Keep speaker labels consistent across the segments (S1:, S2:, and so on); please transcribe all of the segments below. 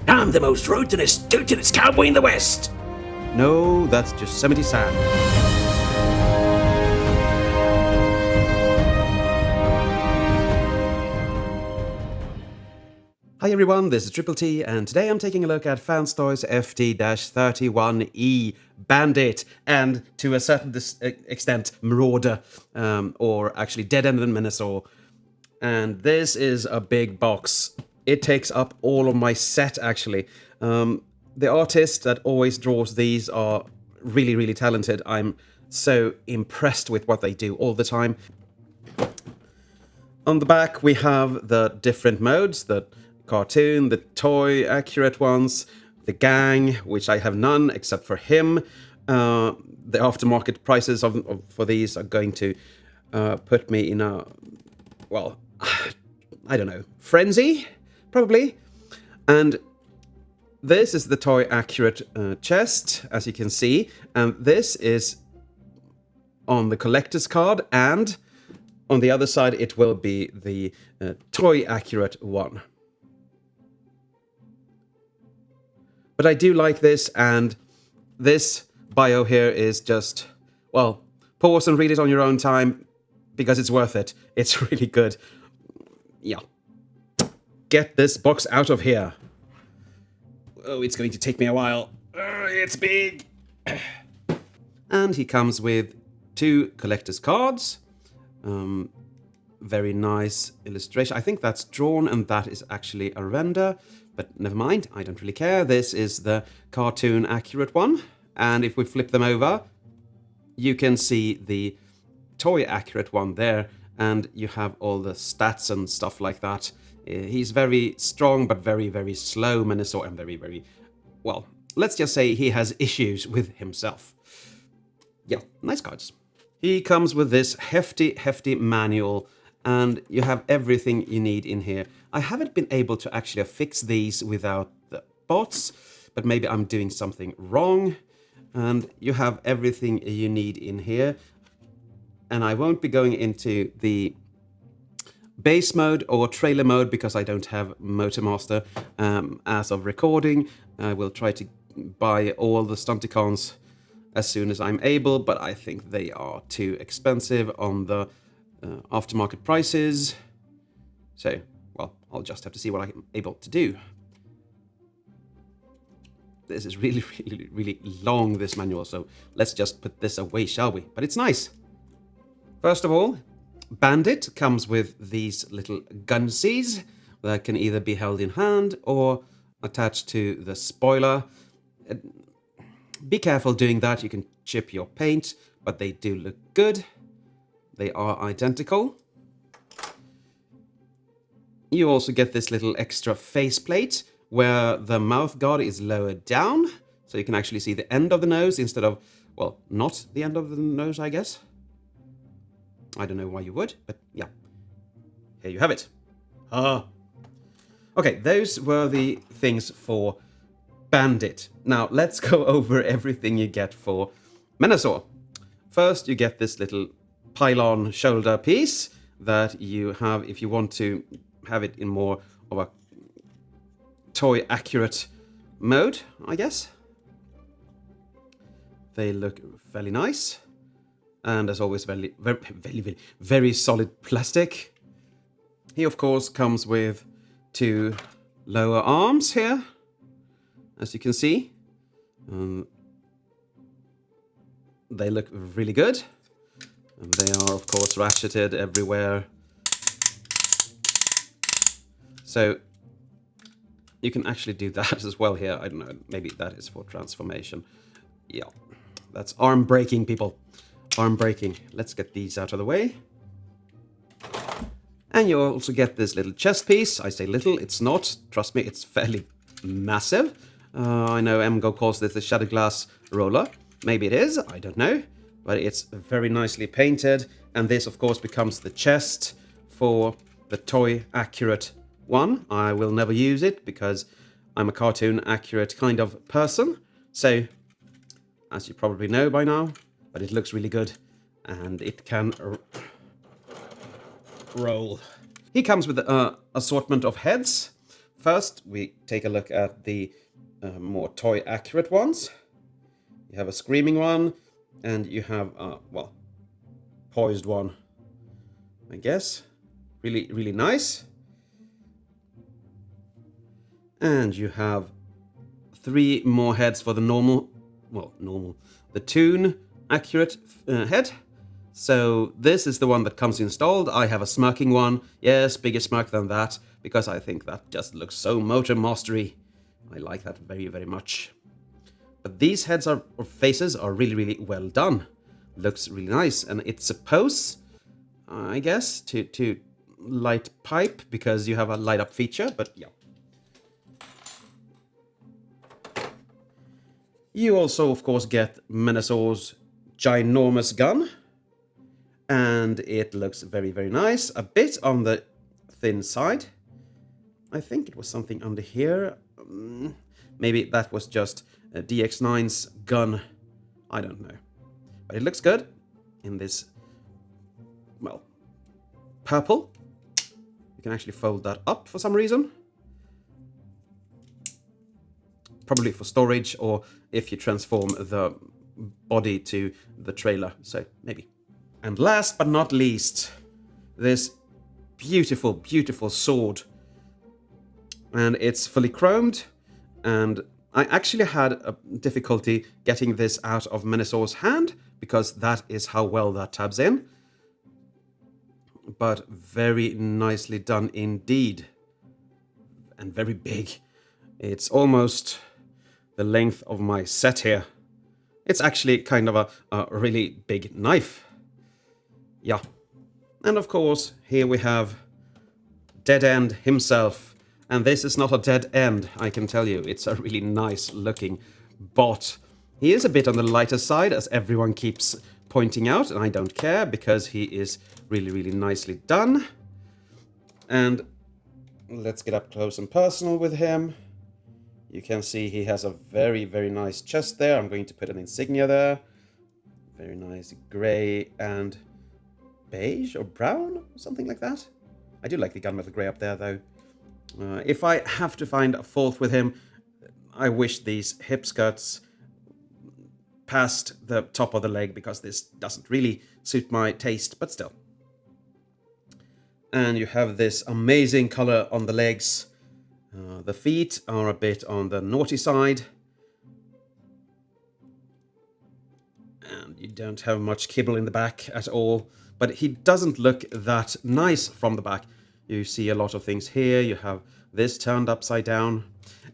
S1: I'm the most rootinest, tootinest cowboy in the West.
S2: No, that's just Yosemite Sam. Hi everyone, this is Triple T, and today I'm taking a look at Fanstoy's FT-31 Bandit, and to a certain extent, Marauder, or actually Dead End and Menasor. And this is a big box. It takes up all of my set, actually. The artist that always draws these are really, really talented. I'm so impressed with what they do all the time. On the back, we have the different modes, the cartoon, the toy accurate ones, the gang, which I have none except for him. The aftermarket prices for these are going to put me in a, well, I don't know, frenzy, probably. And this is the toy accurate chest, as you can see, and this is on the collector's card, and on the other side it will be the toy accurate one. But I do like this, and this bio here is just, well, pause and read it on your own time, because it's worth it. It's really good. Yeah. Get this box out of here. Oh, it's going to take me a while. It's big. And he comes with 2 collector's cards. Very nice illustration. I think that's drawn and that is actually a render. But never mind, I don't really care. This is the cartoon accurate one. And if we flip them over, you can see the toy accurate one there. And you have all the stats and stuff like that. He's very strong, but very, very slow, Menasor, and very, very, well, let's just say he has issues with himself. Yeah, nice cards. He comes with this hefty, hefty manual, and you have everything you need in here. I haven't been able to actually fix these without the bots, but maybe I'm doing something wrong. And you have everything you need in here. And I won't be going into the base mode or trailer mode because I don't have Motormaster as of recording. I will try to buy all the Stunticons as soon as I'm able, but I think they are too expensive on the aftermarket prices. So, well, I'll just have to see what I'm able to do. This is really, really, really long, this manual, so let's just put this away, shall we? But it's nice. First of all, Bandit comes with these little gunsies that can either be held in hand or attached to the spoiler. Be careful doing that, you can chip your paint, but they do look good. They are identical. You also get this little extra faceplate where the mouth guard is lowered down, so you can actually see the end of the nose instead of, well, not the end of the nose, I guess. I don't know why you would, but yeah. Here you have it. Okay, those were the things for Bandit. Now, let's go over everything you get for Menasor. First, you get this little pylon shoulder piece that you have if you want to have it in more of a toy accurate mode, I guess. They look fairly nice. And as always, very solid plastic. He, of course, comes with 2 lower arms here, as you can see. They look really good. And they are, of course, ratcheted everywhere. So you can actually do that as well here. I don't know, maybe that is for transformation. Yeah, that's arm breaking, people. Arm breaking. Let's get these out of the way. And you also get this little chest piece. I say little, it's not. Trust me, it's fairly massive. I know MGO calls this the shadow glass roller. Maybe it is, I don't know. But it's very nicely painted. And this, of course, becomes the chest for the toy accurate one. I will never use it because I'm a cartoon accurate kind of person. So, as you probably know by now, but it looks really good, and it can roll. He comes with an assortment of heads first we take a look at the more toy accurate ones. You have a screaming one, and you have well, poised one, I guess. Really, really nice. And you have 3 more heads for the the toon accurate head. So this is the one that comes installed. I have a smirking one. Yes, bigger smirk than that, because I think that just looks so motor mastery. I like that very, very much. But these heads or faces are really, really well done. Looks really nice, and it's supposed, I guess, to light pipe because you have a light up feature, but yeah. You also, of course, get Menasor's ginormous gun, and it looks very, very nice. A bit on the thin side. I think it was something under here. Maybe that was just DX9's gun. I don't know. But it looks good in this, well, purple. You can actually fold that up for some reason. Probably for storage, or if you transform the body to the trailer. So maybe. And last but not least, this beautiful, beautiful sword. And it's fully chromed. And I actually had a difficulty getting this out of Menasor's hand, because that is how well that tabs in. But very nicely done indeed. And very big. It's almost the length of my set here. It's actually kind of a really big knife. Yeah. And of course, here we have Dead End himself. And this is not a dead end, I can tell you. It's a really nice looking bot. He is a bit on the lighter side, as everyone keeps pointing out, and I don't care, because he is really, really nicely done. And let's get up close and personal with him. You can see he has a very, very nice chest there. I'm going to put an insignia there. Very nice grey and beige or brown, or something like that. I do like the gunmetal grey up there, though. If I have to find a fault with him, I wish these hip skirts past the top of the leg, because this doesn't really suit my taste, but still. And you have this amazing color on the legs. The feet are a bit on the naughty side. And you don't have much kibble in the back at all. But he doesn't look that nice from the back. You see a lot of things here. You have this turned upside down.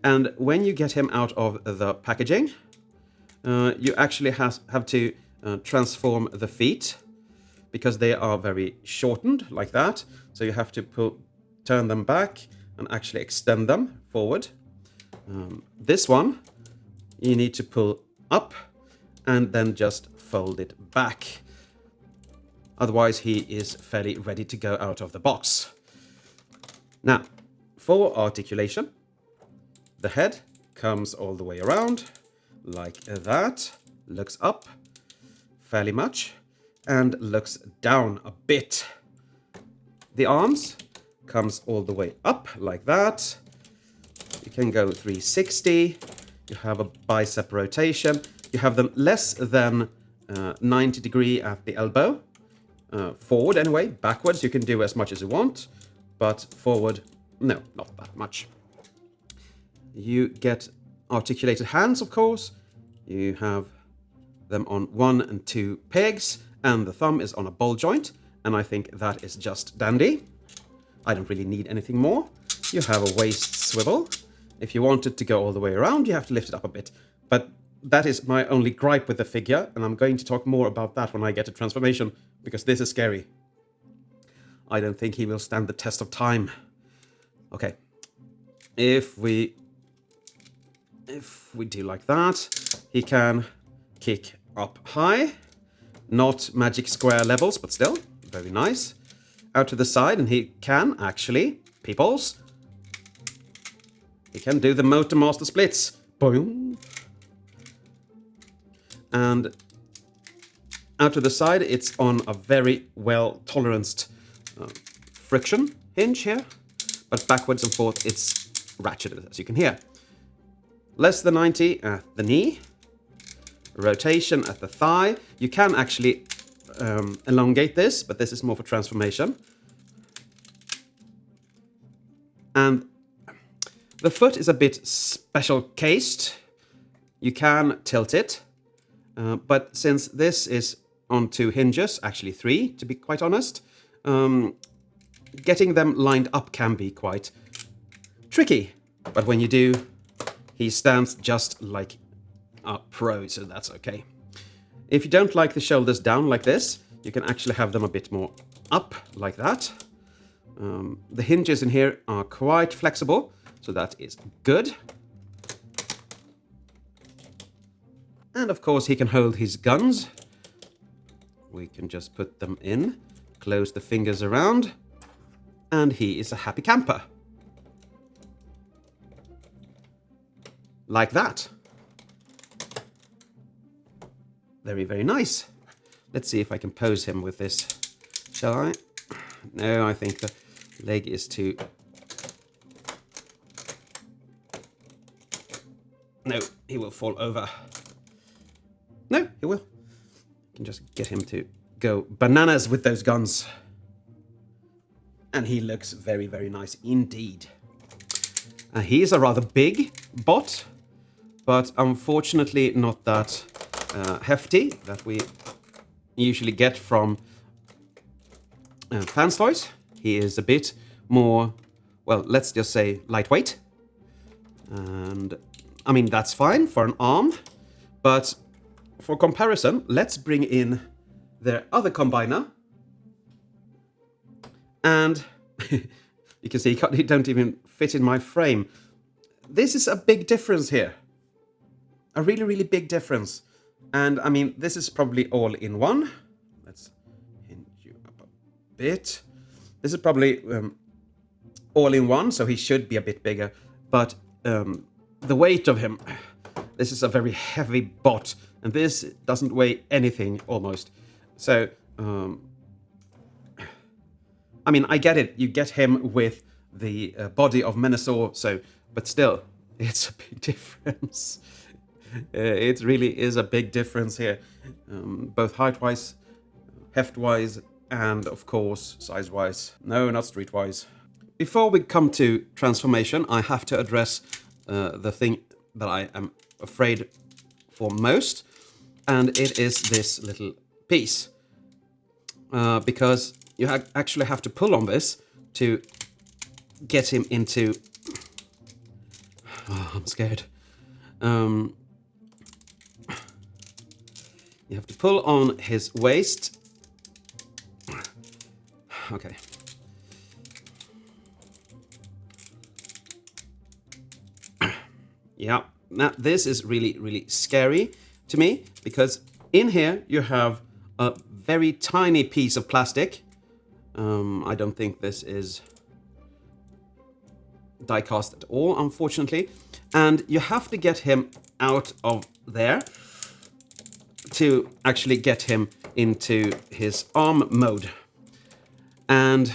S2: And when you get him out of the packaging, you actually have to transform the feet, because they are very shortened like that. So you have to turn them back and actually extend them forward. This one, you need to pull up and then just fold it back. Otherwise, he is fairly ready to go out of the box. Now, for articulation, the head comes all the way around, like that, looks up fairly much, and looks down a bit. The arms comes all the way up, like that. You can go 360. You have a bicep rotation. You have them less than 90 degree at the elbow. Forward anyway, backwards you can do as much as you want, but forward, no, not that much. You get articulated hands, of course. You have them on 1 and 2 pegs, and the thumb is on a ball joint, and I think that is just dandy. I don't really need anything more. You have a waist swivel. If you want it to go all the way around, you have to lift it up a bit. But that is my only gripe with the figure, and I'm going to talk more about that when I get to transformation, because this is scary. I don't think he will stand the test of time. Okay. If we do like that, he can kick up high. Not magic square levels, but still, very nice. Out to the side, and he can actually, peoples, he can do the Motor Master splits. Boom. And out to the side, it's on a very well toleranced friction hinge here. But backwards and forth, it's ratcheted, as you can hear. Less than 90 at the knee. Rotation at the thigh. You can actually elongate this, but this is more for transformation. And the foot is a bit special cased. You can tilt it, but since this is on 2 hinges, actually 3 to be quite honest, getting them lined up can be quite tricky. But when you do, he stands just like a pro, so that's okay. If you don't like the shoulders down like this, you can actually have them a bit more up like that. The hinges in here are quite flexible, so that is good. And of course he can hold his guns. We can just put them in, close the fingers around, and he is a happy camper. Like that. Very, very nice. Let's see if I can pose him with this. Shall I? No, I think the leg is too... No, he will fall over. No, he will. You can just get him to go bananas with those guns. And he looks very, very nice indeed. He is a rather big bot, but unfortunately not that hefty that we usually get from Fans Toys. He is a bit more, well, let's just say lightweight. And I mean, that's fine for an arm, but for comparison, let's bring in their other combiner. And you can see he don't even fit in my frame. This is a big difference here. A really, really big difference. And I mean, this is probably all in one. Let's hinge you up a bit. This is probably all in one, so he should be a bit bigger. But the weight of him, this is a very heavy bot, and this doesn't weigh anything almost. So, I mean, I get it. You get him with the body of Menasor, so, but still, it's a big difference. It really is a big difference here, both height-wise, heft-wise, and of course, size-wise. No, not street-wise. Before we come to transformation, I have to address the thing that I am afraid for most, and it is this little piece. Because you actually have to pull on this to get him into... Oh, I'm scared. You have to pull on his waist. Okay. Yeah, now this is really, really scary to me, because in here you have a very tiny piece of plastic. I don't think this is die cast at all, unfortunately. And you have to get him out of there to actually get him into his arm mode. And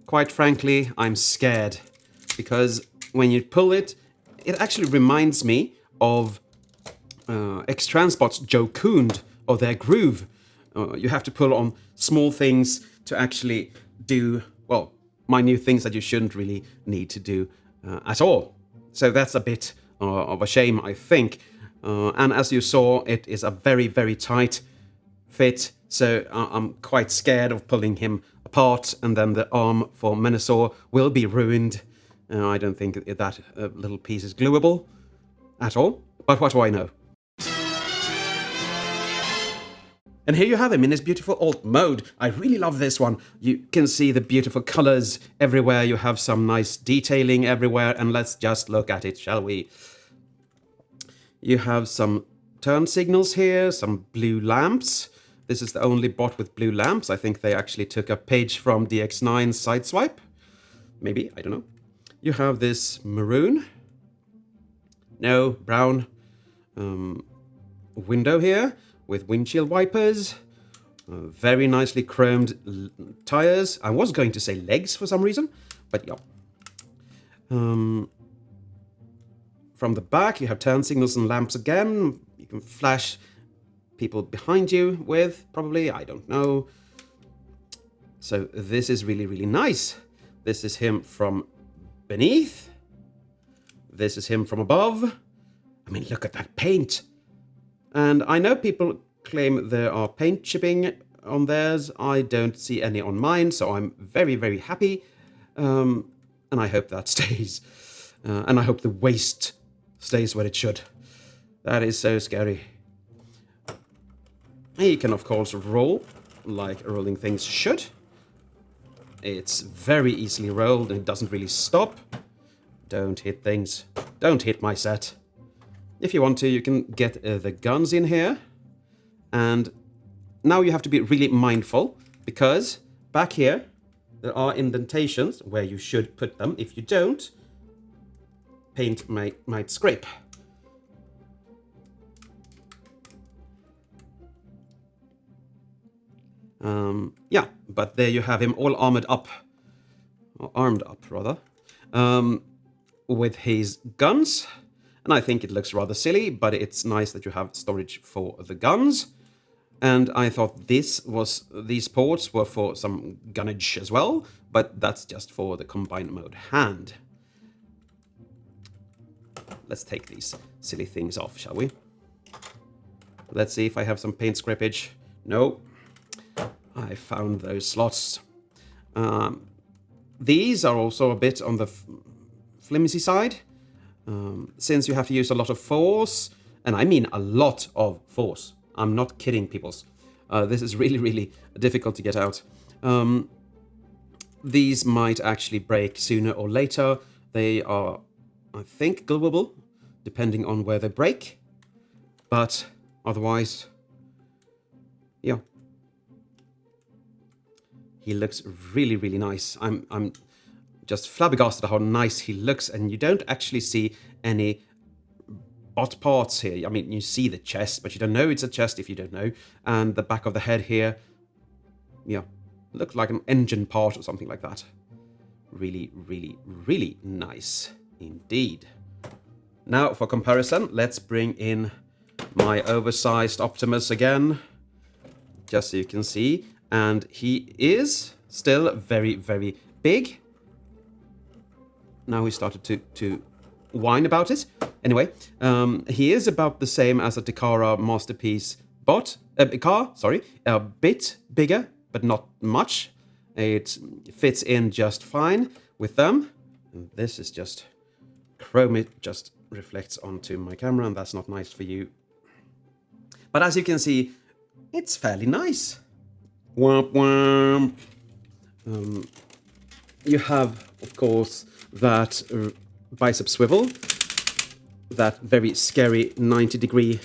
S2: quite frankly, I'm scared, because when you pull it, it actually reminds me of X-Transport's Joe Kund or their Groove. You have to pull on small things to actually do, well, minute things that you shouldn't really need to do at all. So that's a bit of a shame, I think. And as you saw, it is a very, very tight fit. So I'm quite scared of pulling him apart, and then the arm for Menasor will be ruined. I don't think that little piece is gluable at all. But what do I know? And here you have him in his beautiful alt mode. I really love this one. You can see the beautiful colors everywhere. You have some nice detailing everywhere. And let's just look at it, shall we? You have some turn signals here, some blue lamps. This is the only bot with blue lamps. I think they actually took a page from DX9's Sideswipe. Maybe, I don't know. You have this maroon. No, brown window here with windshield wipers. Very nicely chromed tires. I was going to say legs for some reason, but yeah. From the back, you have turn signals and lamps again. You can flash people behind you with, probably, I don't know. So this is really, really nice. This is him from beneath. This is him from above. I mean, look at that paint. And I know people claim there are paint chipping on theirs. I don't see any on mine, so I'm very, very happy. And I hope that stays. And I hope the waist stays where it should. That is so scary. He can, of course, roll like rolling things should. It's very easily rolled and it doesn't really stop. Don't hit things. Don't hit my set. If you want to, you can get the guns in here. And now you have to be really mindful, because back here there are indentations where you should put them. If you don't, paint might scrape. Yeah, but there you have him all armored up, or armed up rather, with his guns. And I think it looks rather silly, but it's nice that you have storage for the guns. And I thought these ports were for some gunnage as well, but that's just for the combined mode hand. Let's take these silly things off, shall we? Let's see if I have some paint scrapage. No, I found those slots. These are also a bit on the flimsy side, since you have to use a lot of force, and I mean a lot of force. I'm not kidding, peoples. This is really, really difficult to get out. These might actually break sooner or later. They are, I think, gluable, depending on where they break. But otherwise, yeah. He looks really, really nice. I'm just flabbergasted at how nice he looks, and you don't actually see any bot parts here. I mean, you see the chest, but you don't know it's a chest if you don't know. And the back of the head here, yeah, looked like an engine part or something like that. Really, really, really nice indeed. Now, for comparison, let's bring in my oversized Optimus again, just so you can see. And he is still very, very big. Now he started to whine about it. Anyway, he is about the same as a Takara Masterpiece car, sorry. A bit bigger, but not much. It fits in just fine with them. And this is just chrome. It just reflects onto my camera, and that's not nice for you. But as you can see, it's fairly nice. Womp womp. You have, of course, that bicep swivel, that very scary 90-degree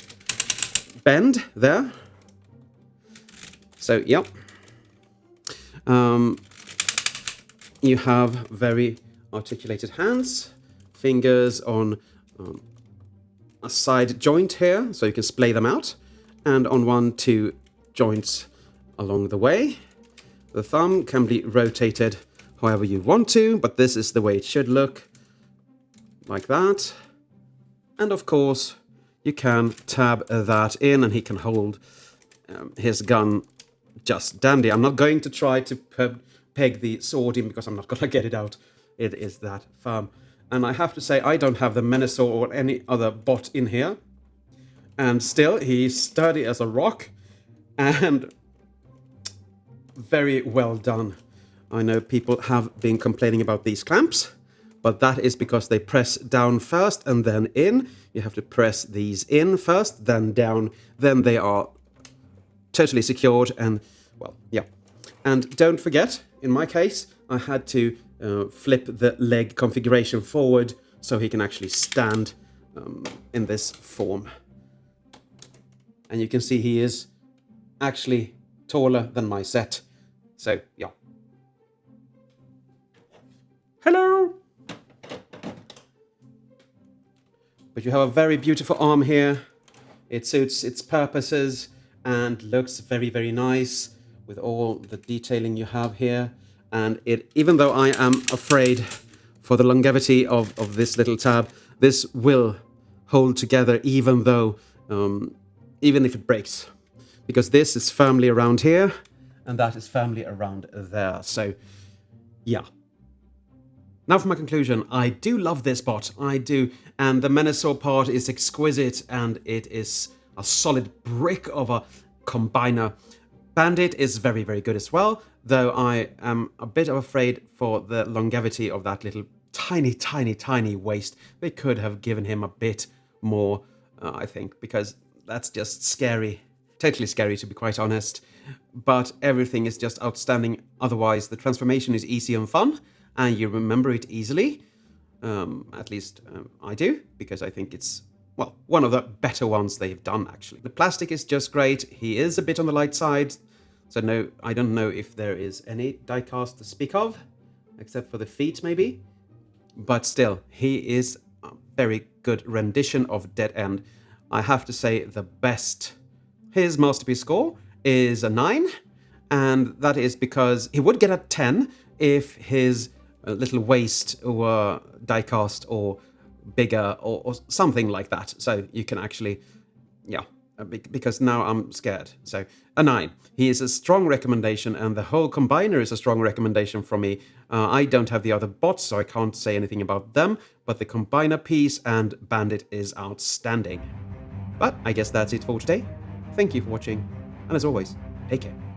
S2: bend there. So, yeah. You have very articulated hands, fingers on a side joint here, so you can splay them out, and on 2 joints along the way. The thumb can be rotated however you want to, but this is the way it should look, like that. And of course, you can tab that in, and he can hold his gun just dandy. I'm not going to try to peg the sword in, because I'm not going to get it out. It is that firm. And I have to say, I don't have the Menasor or any other bot in here. And still, he's sturdy as a rock. And very well done. I know people have been complaining about these clamps, but that is because they press down first and then in. You have to press these in first, then down, then they are totally secured, and, well, yeah. And don't forget, in my case, I had to flip the leg configuration forward so he can actually stand in this form. And you can see he is actually taller than my set. So, yeah. Hello! But you have a very beautiful arm here. It suits its purposes and looks very, very nice with all the detailing you have here. And it, even though I am afraid for the longevity of this little tab, this will hold together even though, even if it breaks. Because this is firmly around here, and that is firmly around there. So, yeah. Now for my conclusion, I do love this bot, I do, and the Menasor part is exquisite, and it is a solid brick of a combiner. Bandit is very, very good as well, though I am a bit afraid for the longevity of that little tiny, tiny, tiny waist. They could have given him a bit more, I think, because that's just scary. Totally scary, to be quite honest. But everything is just outstanding. Otherwise, the transformation is easy and fun, and you remember it easily. At least I do, because I think it's, well, one of the better ones they've done, actually. The plastic is just great. He is a bit on the light side, so no, I don't know if there is any diecast to speak of, except for the feet, maybe. But still, he is a very good rendition of Dead End. I have to say the best. His masterpiece score is a 9, and that is because he would get a 10 if his little waist were diecast or bigger or something like that. So you can actually, yeah, because now I'm scared. So a 9. He is a strong recommendation, and the whole combiner is a strong recommendation from me. I don't have the other bots, so I can't say anything about them, but the combiner piece and Bandit is outstanding. But I guess that's it for today. Thank you for watching, and as always, take care.